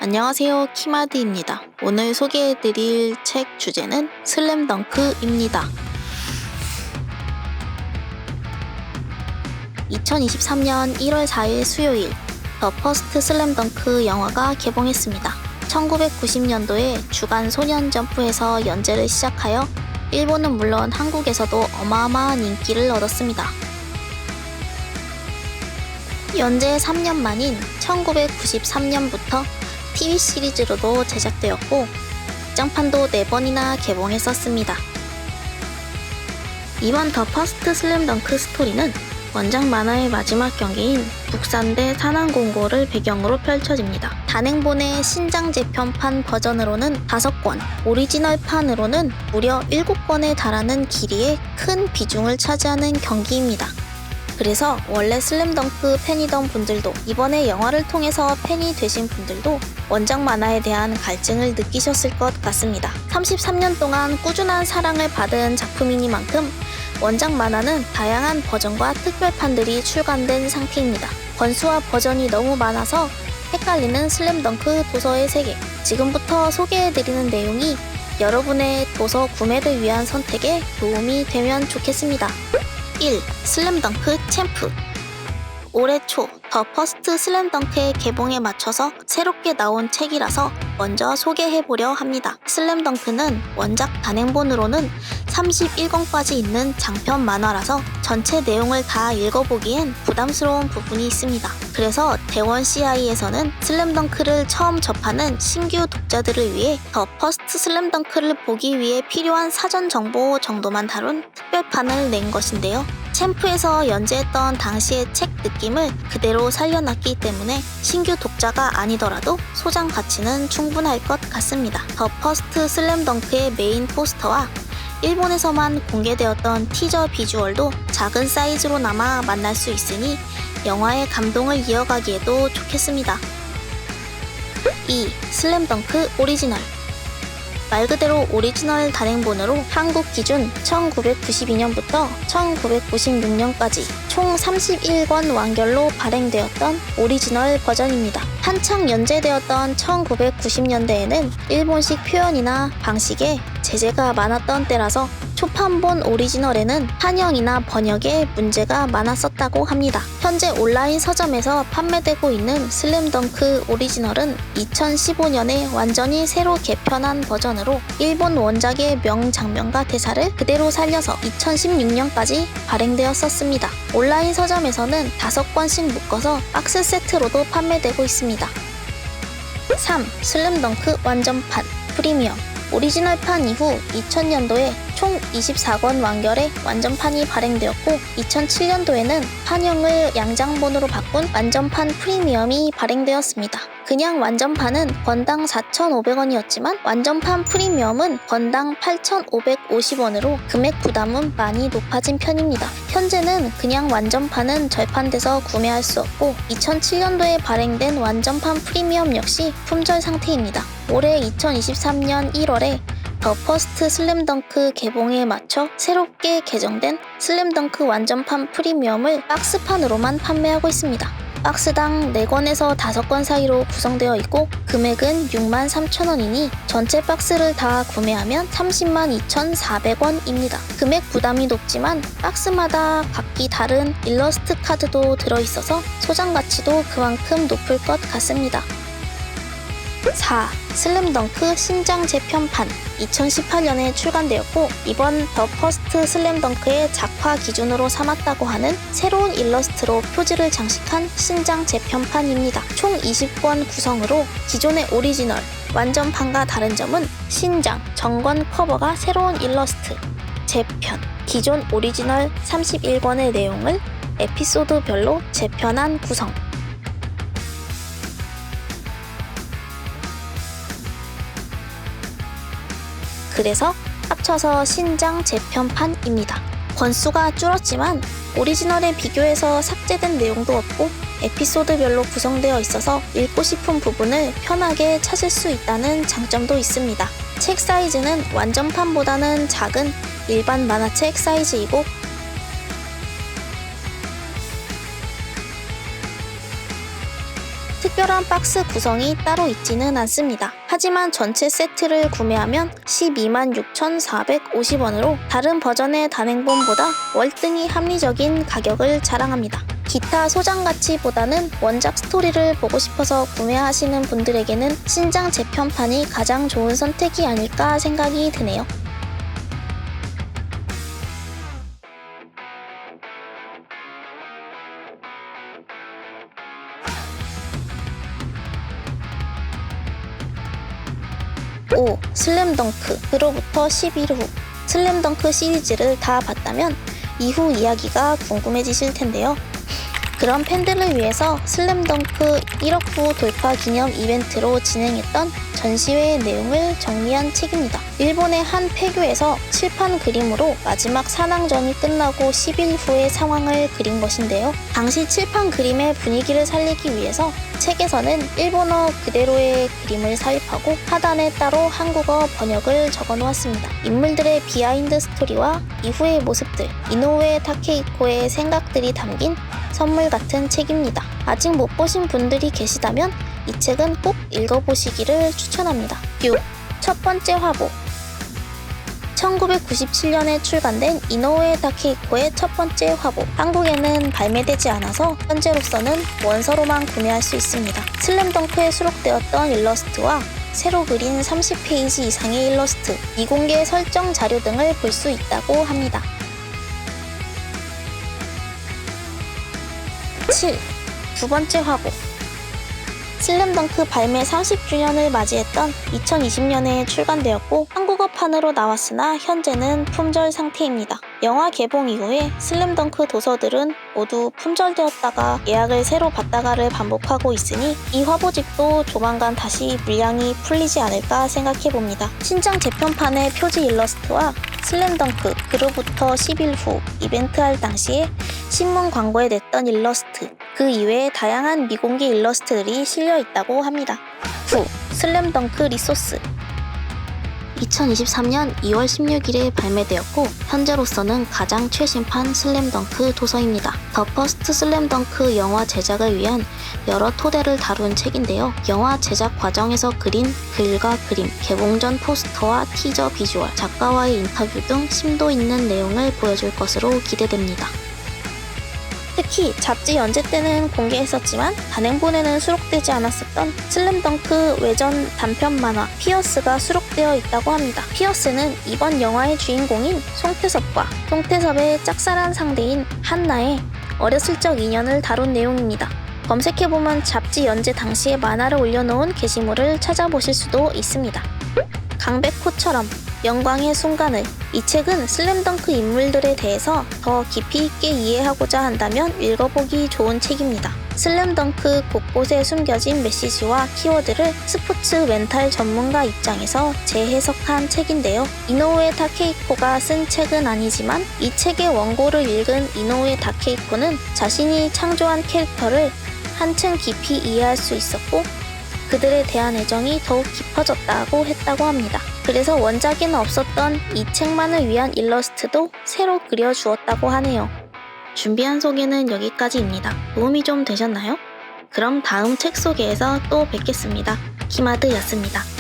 안녕하세요, 키마드입니다. 오늘 소개해드릴 책 주제는 슬램덩크입니다. 2023년 1월 4일 수요일 더 퍼스트 슬램덩크 영화가 개봉했습니다. 1990년도에 주간 소년 점프에서 연재를 시작하여 일본은 물론 한국에서도 어마어마한 인기를 얻었습니다. 연재 3년 만인 1993년부터 TV 시리즈로도 제작되었고 극장판도 4번이나 개봉했었습니다. 이번 더 퍼스트 슬램덩크 스토리는 원작 만화의 마지막 경기인 북산 대 산안공고를 배경으로 펼쳐집니다. 단행본의 신장 재편판 버전으로는 5권, 오리지널판으로는 무려 7권에 달하는 길이의 큰 비중을 차지하는 경기입니다. 그래서 원래 슬램덩크 팬이던 분들도 이번에 영화를 통해서 팬이 되신 분들도 원작 만화에 대한 갈증을 느끼셨을 것 같습니다. 33년 동안 꾸준한 사랑을 받은 작품이니만큼 원작 만화는 다양한 버전과 특별판들이 출간된 상태입니다. 권수와 버전이 너무 많아서 헷갈리는 슬램덩크 도서의 세계. 지금부터 소개해드리는 내용이 여러분의 도서 구매를 위한 선택에 도움이 되면 좋겠습니다. 1. 슬램덩크 챔프. 올해 초 더 퍼스트 슬램덩크의 개봉에 맞춰서 새롭게 나온 책이라서 먼저 소개해보려 합니다. 슬램덩크는 원작 단행본으로는 31권까지 있는 장편 만화라서 전체 내용을 다 읽어보기엔 부담스러운 부분이 있습니다. 그래서 대원 CI에서는 슬램덩크를 처음 접하는 신규 독자들을 위해 더 퍼스트 슬램덩크를 보기 위해 필요한 사전 정보 정도만 다룬 특별판을 낸 것인데요. 챔프에서 연재했던 당시의 책 느낌을 그대로 살려놨기 때문에 신규 독자가 아니더라도 소장 가치는 충분할 것 같습니다. 더 퍼스트 슬램덩크의 메인 포스터와 일본에서만 공개되었던 티저 비주얼도 작은 사이즈로나마 만날 수 있으니 영화의 감동을 이어가기에도 좋겠습니다. 2. 슬램덩크 오리지널. 말 그대로 오리지널 단행본으로 한국 기준 1992년부터 1996년까지 총 31권 완결로 발행되었던 오리지널 버전입니다. 한창 연재되었던 1990년대에는 일본식 표현이나 방식에 제재가 많았던 때라서 초판본 오리지널에는 한영이나 번역에 문제가 많았었다고 합니다. 현재 온라인 서점에서 판매되고 있는 슬램덩크 오리지널은 2015년에 완전히 새로 개편한 버전으로 일본 원작의 명장면과 대사를 그대로 살려서 2016년까지 발행되었었습니다. 온라인 서점에서는 5권씩 묶어서 박스 세트로도 판매되고 있습니다. 3. 슬램덩크 완전판 프리미엄. 오리지널판 이후 2000년도에 총 24권 완결의 완전판이 발행되었고 2007년도에는 판형을 양장본으로 바꾼 완전판 프리미엄이 발행되었습니다. 그냥 완전판은 권당 4,500원이었지만 완전판 프리미엄은 권당 8,550원으로 금액 부담은 많이 높아진 편입니다. 현재는 그냥 완전판은 절판돼서 구매할 수 없고 2007년도에 발행된 완전판 프리미엄 역시 품절 상태입니다. 올해 2023년 1월에 더 퍼스트 슬램덩크 개봉에 맞춰 새롭게 개정된 슬램덩크 완전판 프리미엄을 박스판으로만 판매하고 있습니다. 박스당 4권에서 5권 사이로 구성되어 있고 금액은 63,000원이니 전체 박스를 다 구매하면 302,400원입니다. 금액 부담이 높지만 박스마다 각기 다른 일러스트 카드도 들어있어서 소장 가치도 그만큼 높을 것 같습니다. 4. 슬램덩크 신장 재편판. 2018년에 출간되었고 이번 더 퍼스트 슬램덩크의 작화 기준으로 삼았다고 하는 새로운 일러스트로 표지를 장식한 신장 재편판입니다. 총 20권 구성으로 기존의 오리지널 완전판과 다른 점은 신장, 정권 커버가 새로운 일러스트, 재편, 기존 오리지널 31권의 내용을 에피소드별로 재편한 구성. 그래서 합쳐서 신장 재편판입니다. 권수가 줄었지만 오리지널에 비교해서 삭제된 내용도 없고 에피소드별로 구성되어 있어서 읽고 싶은 부분을 편하게 찾을 수 있다는 장점도 있습니다. 책 사이즈는 완전판보다는 작은 일반 만화책 사이즈이고 특별한 박스 구성이 따로 있지는 않습니다. 하지만 전체 세트를 구매하면 126,450원으로 다른 버전의 단행본보다 월등히 합리적인 가격을 자랑합니다. 기타 소장 가치보다는 원작 스토리를 보고 싶어서 구매하시는 분들에게는 신작 재편판이 가장 좋은 선택이 아닐까 생각이 드네요. (5) 슬램덩크 그로부터 10일 후. 슬램덩크 시리즈를 다 봤다면 이후 이야기가 궁금해지실 텐데요. 그런 팬들을 위해서 슬램덩크 1억 부 돌파 기념 이벤트로 진행했던 전시회의 내용을 정리한 책입니다. 일본의 한 폐교에서 칠판 그림으로 마지막 산왕전이 끝나고 10일 후의 상황을 그린 것인데요. 당시 칠판 그림의 분위기를 살리기 위해서 책에서는 일본어 그대로의 그림을 삽입하고 하단에 따로 한국어 번역을 적어 놓았습니다. 인물들의 비하인드 스토리와 이후의 모습들, 이노우에 타케이코의 생각들이 담긴 선물 같은 책입니다. 아직 못 보신 분들이 계시다면 이 책은 꼭 읽어보시기를 추천합니다. 6. 첫 번째 화보. 1997년에 출간된 이노우에 타케이코의 첫 번째 화보. 한국에는 발매되지 않아서 현재로서는 원서로만 구매할 수 있습니다. 슬램덩크에 수록되었던 일러스트와 새로 그린 30페이지 이상의 일러스트, 미공개 설정 자료 등을 볼 수 있다고 합니다. 7. 두 번째 화보. 슬램덩크 발매 30주년을 맞이했던 2020년에 출간되었고 한국어판으로 나왔으나 현재는 품절 상태입니다. 영화 개봉 이후에 슬램덩크 도서들은 모두 품절되었다가 예약을 새로 받다가를 반복하고 있으니 이 화보집도 조만간 다시 물량이 풀리지 않을까 생각해봅니다. 신작 재편판의 표지 일러스트와 슬램덩크 그로부터 10일 후 이벤트할 당시에 신문 광고에 냈던 일러스트, 그 이외에 다양한 미공개 일러스트들이 실려 있다고 합니다. 9. 슬램덩크 리소스. 2023년 2월 16일에 발매되었고 현재로서는 가장 최신판 슬램덩크 도서입니다. 더 퍼스트 슬램덩크 영화 제작을 위한 여러 토대를 다룬 책인데요. 영화 제작 과정에서 그린 글과 그림, 개봉 전 포스터와 티저 비주얼, 작가와의 인터뷰 등 심도 있는 내용을 보여줄 것으로 기대됩니다. 특히 잡지 연재 때는 공개했었지만 단행본에는 수록되지 않았었던 슬램덩크 외전 단편 만화 피어스가 수록되어 있다고 합니다. 피어스는 이번 영화의 주인공인 송태섭과 송태섭의 짝사랑 상대인 한나의 어렸을 적 인연을 다룬 내용입니다. 검색해보면 잡지 연재 당시의 만화를 올려놓은 게시물을 찾아보실 수도 있습니다. 강백호처럼 영광의 순간을. 이 책은 슬램덩크 인물들에 대해서 더 깊이 있게 이해하고자 한다면 읽어보기 좋은 책입니다. 슬램덩크 곳곳에 숨겨진 메시지와 키워드를 스포츠 멘탈 전문가 입장에서 재해석한 책인데요. 이노우에 타케이코가 쓴 책은 아니지만 이 책의 원고를 읽은 이노우에 타케이코는 자신이 창조한 캐릭터를 한층 깊이 이해할 수 있었고 그들에 대한 애정이 더욱 깊어졌다고 했다고 합니다. 그래서 원작에는 없었던 이 책만을 위한 일러스트도 새로 그려주었다고 하네요. 준비한 소개는 여기까지입니다. 도움이 좀 되셨나요? 그럼 다음 책 소개에서 또 뵙겠습니다. 키마드였습니다.